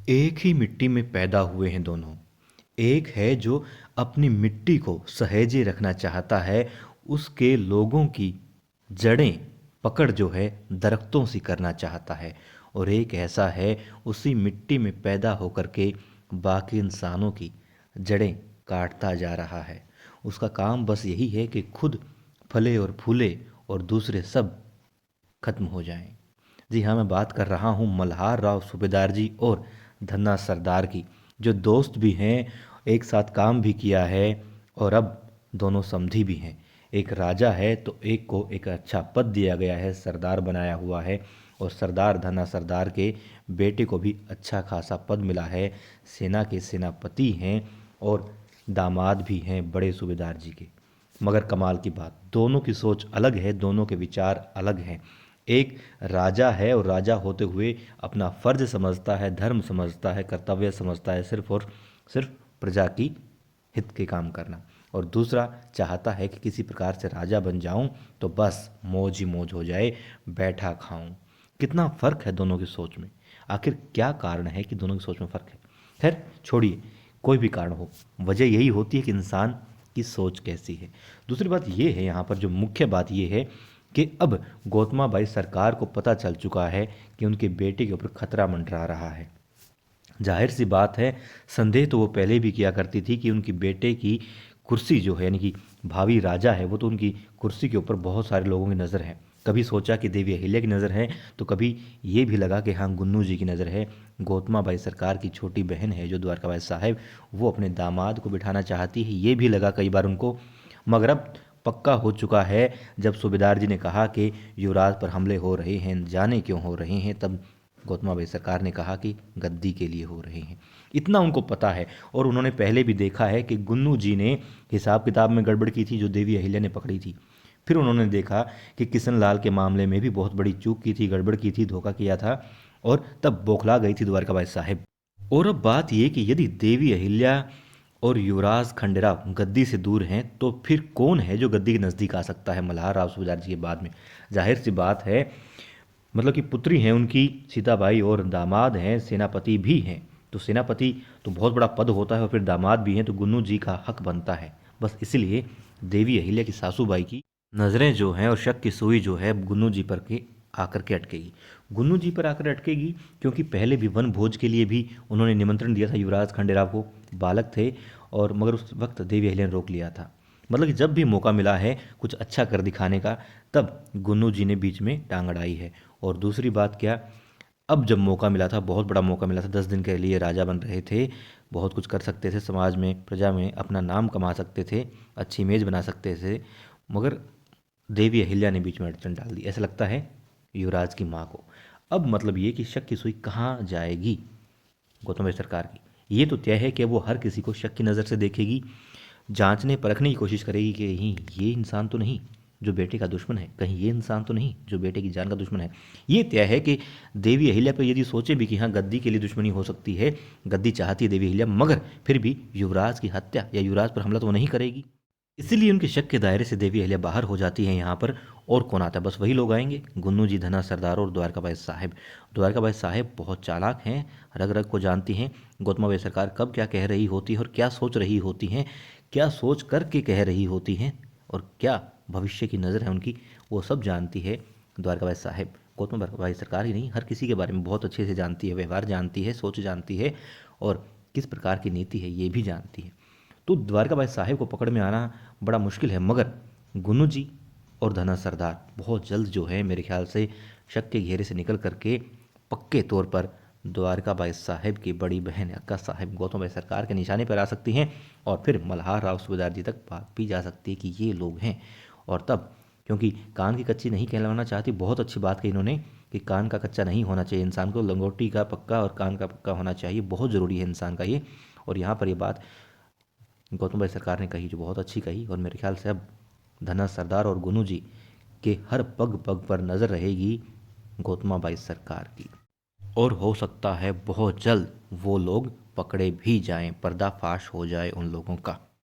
एक ही मिट्टी में पैदा हुए हैं दोनों। एक है जो अपनी मिट्टी को सहेजे रखना चाहता है, उसके लोगों की जड़ें पकड़ जो है दरख्तों सी करना चाहता है। और एक ऐसा है उसी मिट्टी में पैदा होकर के बाकी इंसानों की जड़ें काटता जा रहा है। उसका काम बस यही है कि खुद फले और फूले और दूसरे सब खत्म हो जाएं। जी हाँ, मैं बात कर रहा हूँ मल्हार राव सूबेदार जी और धन्ना सरदार की, जो दोस्त भी हैं, एक साथ काम भी किया है और अब दोनों समधी भी हैं। एक राजा है तो एक को एक अच्छा पद दिया गया है, सरदार बनाया हुआ है। और सरदार धन्ना सरदार के बेटे को भी अच्छा खासा पद मिला है, सेना के सेनापति हैं और दामाद भी हैं बड़े सूबेदार जी के। मगर कमाल की बात, दोनों की सोच अलग है, दोनों के विचार अलग हैं। एक राजा है और राजा होते हुए अपना फर्ज समझता है, धर्म समझता है, कर्तव्य समझता है, सिर्फ और सिर्फ प्रजा की हित के काम करना। और दूसरा चाहता है कि किसी प्रकार से राजा बन जाऊं तो बस मौज ही मौज हो जाए, बैठा खाऊं। कितना फर्क है दोनों की सोच में। आखिर क्या कारण है कि दोनों की सोच में फर्क है? खैर छोड़िए, कोई भी कारण हो, वजह यही होती है कि इंसान की सोच कैसी है। दूसरी बात यह है, यहाँ पर जो मुख्य बात यह है कि अब गौतमा बाई सरकार को पता चल चुका है कि उनके बेटे के ऊपर खतरा मंडरा रहा है। जाहिर सी बात है, संदेह तो वो पहले भी किया करती थी कि उनकी बेटे की कुर्सी जो है, यानी कि भावी राजा है, वो तो उनकी कुर्सी के ऊपर बहुत सारे लोगों की नज़र है। कभी सोचा कि देवी अहिल्या की नज़र है, तो कभी ये भी लगा कि हाँ गुन्नू जी की नज़र है। गौतमा बाई सरकार की छोटी बहन है जो द्वारकाबाई साहब, वो अपने दामाद को बिठाना चाहती है, ये भी लगा कई बार उनको। मगर अब पक्का हो चुका है, जब सूबेदार जी ने कहा कि युवराज पर हमले हो रहे हैं, जाने क्यों हो रहे हैं, तब गौतमा बाई सरकार ने कहा कि गद्दी के लिए हो रहे हैं। इतना उनको पता है। और उन्होंने पहले भी देखा है कि गुन्नू जी ने हिसाब किताब में गड़बड़ की थी जो देवी अहिल्या ने पकड़ी थी। फिर उन्होंने देखा कि किशन लाल के मामले में भी बहुत बड़ी चूक की थी, गड़बड़ की थी, धोखा किया था, और तब बौखला गई थी द्वारकाबाई साहिब। और अब बात यह कि यदि देवी अहिल्या और युवराज खंडेराव गद्दी से दूर हैं, तो फिर कौन है जो गद्दी के नज़दीक आ सकता है मल्हार राव सूबेदार जी के बाद में? जाहिर सी बात है, मतलब कि पुत्री हैं उनकी सीताबाई और दामाद हैं सेनापति भी हैं। तो सेनापति तो बहुत बड़ा पद होता है और फिर दामाद भी हैं, तो गुन्नू जी का हक बनता है। बस इसलिए देवी अहिल्या की सासूबाई की नज़रें जो हैं और शक की सुई जो है गुन्नू जी पर के आकर के अटकेगी। गुन्नू जी पर आकर अटकेगी क्योंकि पहले भी वन भोज के लिए भी उन्होंने निमंत्रण दिया था युवराज खंडेराव को, बालक थे, और मगर उस वक्त देवी अहिल्या ने रोक लिया था। मतलब कि जब भी मौका मिला है कुछ अच्छा कर दिखाने का, तब गुन्नू जी ने बीच में टांग अड़ाई है। और दूसरी बात क्या, अब जब मौका मिला था, बहुत बड़ा मौका मिला था, 10 दिन के लिए राजा बन रहे थे, बहुत कुछ कर सकते थे, समाज में प्रजा में अपना नाम कमा सकते थे, अच्छी इमेज बना सकते थे, मगर देवी अहिल्या ने बीच में अड़चन डाल दी। ऐसा लगता है युवराज की माँ को। अब मतलब ये कि शक की सुई कहाँ जाएगी गौतम बाई सरकार की? ये तो तय है कि वो हर किसी को शक की नज़र से देखेगी, जांचने परखने की कोशिश करेगी कि कहीं ये इंसान तो नहीं जो बेटे का दुश्मन है, कहीं ये इंसान तो नहीं जो बेटे की जान का दुश्मन है। ये तय है कि देवी अहिल्या पर यदि सोचे भी कि हाँ गद्दी के लिए दुश्मनी हो सकती है, गद्दी चाहती है देवी अहिल्या, मगर फिर भी युवराज की हत्या या युवराज पर हमला तो वो नहीं करेगी। इसीलिए उनके शक के दायरे से देवी अहिल्या बाहर हो जाती हैं यहाँ पर। और कौन आता है? बस वही लोग आएंगे, गुन्नू जी, धना सरदार और द्वारकाबाई साहिब। द्वारकाबाई साहिब बहुत चालाक हैं, रग रग को जानती हैं, गौतमा बाई सरकार कब क्या कह रही होती है और क्या सोच रही होती हैं, क्या सोच करके कह रही होती हैं, और क्या भविष्य की नज़र है उनकी, वो सब जानती है द्वारकाबाई साहिब। गौतम बाई सरकार ही नहीं, हर किसी के बारे में बहुत अच्छे से जानती है, व्यवहार जानती है, सोच जानती है, और किस प्रकार की नीति है ये भी जानती है। तो द्वारकाबाई साहिब को पकड़ में आना बड़ा मुश्किल है, मगर गुन्नू जी और धना सरदार बहुत जल्द जो है मेरे ख्याल से शक के घेरे से निकल करके पक्के तौर पर द्वारकाबाई साहिब की बड़ी बहन अक्का साहिब गौतम बाई सरकार के निशाने पर आ सकती हैं, और फिर मल्हार राव सूबेदार जी तक बात भी जा सकती है कि ये लोग हैं। और तब, क्योंकि कान की कच्ची नहीं कहलाना चाहती, बहुत अच्छी बात कही इन्होंने कि कान का कच्चा नहीं होना चाहिए इंसान को, लंगोटी का पक्का और कान का पक्का होना चाहिए, बहुत ज़रूरी है इंसान का ये। और यहाँ पर ये बात गौतम बाई सरकार ने कही जो बहुत अच्छी कही, और मेरे ख्याल से अब धना सरदार और गुन्नू जी के हर पग पग पर नज़र रहेगी गौतमा बाई सरकार की। और हो सकता है बहुत जल्द वो लोग पकड़े भी जाएं, पर्दाफाश हो जाए उन लोगों का।